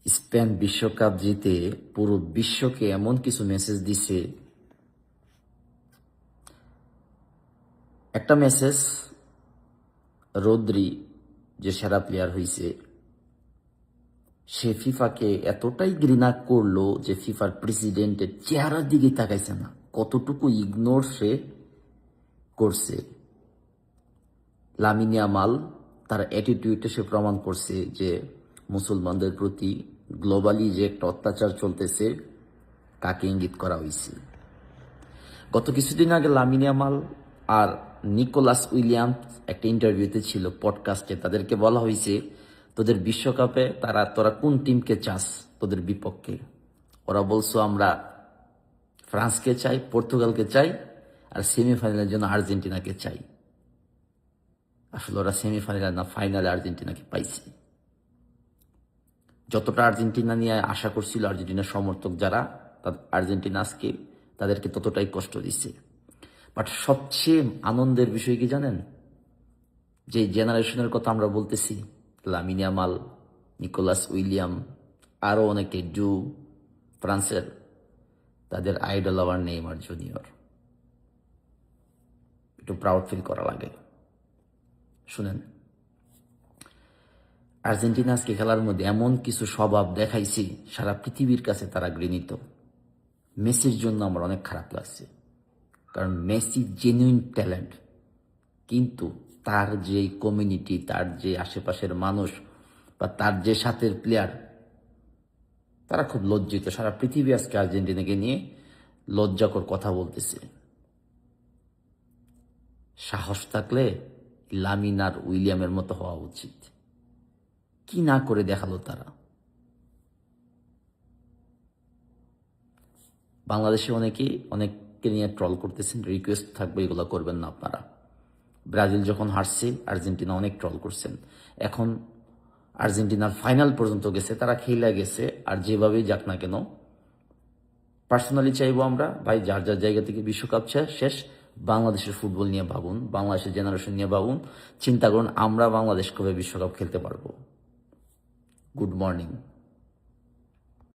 Spain বিশ্বকাপ জিতে পুরো বিশ্বকে এমন কিছু মেসেজ দিছে। একটা মেসেজ, রদ্রি যে সেরা প্লেয়ার হয়েছে সে ফিফাকে এতটাই ঘৃণা করলো যে ফিফার প্রেসিডেন্টের চেহারার দিকে তাকাইছে না, কতটুকু ইগনোর সে করছে। লামিন ইয়ামাল তার অ্যাটিটিউডে সে প্রমাণ করছে যে মুসলমানদের প্রতি গ্লোবালি যে একটা অত্যাচার চলতেছে তাকে ইঙ্গিত করা হয়েছে। গত কিছুদিন আগে লামিন ইয়ামাল আর নিকোলাস উইলিয়ামস একটা ইন্টারভিউতে ছিল, পডকাস্টে। তাদেরকে বলা হয়েছে তোদের বিশ্বকাপে তোরা কোন টিমকে চাস তোদের বিপক্ষে। ওরা বলছো আমরা ফ্রান্সকে চাই, পর্তুগালকে চাই, আর সেমিফাইনালের জন্য আর্জেন্টিনাকে চাই। আসলে ওরা সেমিফাইনাল না ফাইনালে আর্জেন্টিনাকে পাইছে। যতটা আর্জেন্টিনা নিয়ে আশা করছিল আর্জেন্টিনার সমর্থক যারা, আর্জেন্টিনা আজকে তাদেরকে ততটাই কষ্ট দিচ্ছে। বাট সবচেয়ে আনন্দের বিষয় কি জানেন? যে জেনারেশনের কথা আমরা বলতেছি, লামিন ইয়ামাল, নিকোলাস উইলিয়াম, আরও অনেকে, ফ্রান্সের, তাদের আইডল আবার নেইমার জুনিয়র। একটু প্রাউড ফিল করা লাগে। শুনেন, আর্জেন্টিনা আজকে খেলার মধ্যে এমন কিছু স্বভাব দেখাইছে সারা পৃথিবীর কাছে তারা ঘৃণিত। মেসির জন্য আমার অনেক খারাপ লাগছে, কারণ মেসি জেনুইন ট্যালেন্ট, কিন্তু তার যে কমিউনিটি, তার যে আশেপাশের মানুষ বা তার যে সাথের প্লেয়ার, তারা খুব লজ্জিত। সারা পৃথিবী আজকে আর্জেন্টিনাকে নিয়ে লজ্জাকর কথা বলতেছে। সাহস থাকলে লামিন আর উইলিয়ামের মতো হওয়া উচিত। কি না করে দেখালো তারা। বাংলাদেশে অনেককে নিয়ে ট্রল করতেছেন, রিকোয়েস্ট থাকবে এগুলো করবেন না আপনারা। ব্রাজিল যখন হারছে আর্জেন্টিনা অনেক ট্রল করছেন। এখন আর্জেন্টিনার ফাইনাল পর্যন্ত গেছে, তারা খেলে গেছে, আর যেভাবেই যাক না কেন, পার্সোনালি চাইবো আমরা, ভাই যার যার জায়গা থেকে বিশ্বকাপ শেষ, বাংলাদেশের ফুটবল নিয়ে ভাবুন, বাংলাদেশের জেনারেশন নিয়ে ভাবুন, চিন্তা করুন আমরা বাংলাদেশ কবে বিশ্বকাপ খেলতে পারবো। Good morning.